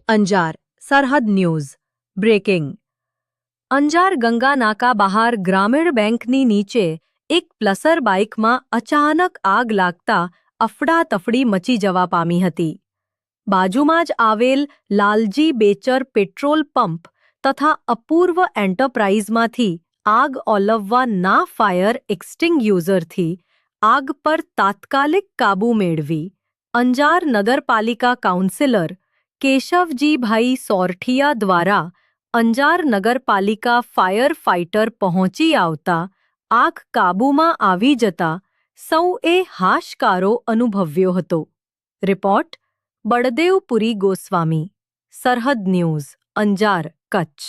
અંજાર સરહદ news breaking Anjar Ganga નાકા બહાર ગ્રામીણ બેંકની નીચે એક પ્લસર બાઇકમાં અચાનક આગ લાગતા અફડાતફડી મચી જવા પામી હતી. બાજુમાં જ આવેલ લાલજી બેચર પેટ્રોલ પંપ તથા અપૂર્વ એન્ટરપ્રાઇઝમાંથી આગ ઓલવવા ના ફાયર એક્સટિંગ્યુઝરથી આગ પર તાત્કાલિક કાબૂ મેળવી અંજાર નગરપાલિકા કાઉન્સિલર કેશવજીભાઈ સોરઠિયા દ્વારા અંજાર નગરપાલિકા ફાયર ફાઇટર પહોંચી આવતા આગ કાબૂમાં આવી જતા સૌએ હાશકારો અનુભવ્યો હતો. રિપોર્ટ બળદેવપુરી ગોસ્વામી, સરહદ ન્યૂઝ, અંજાર, કચ્છ.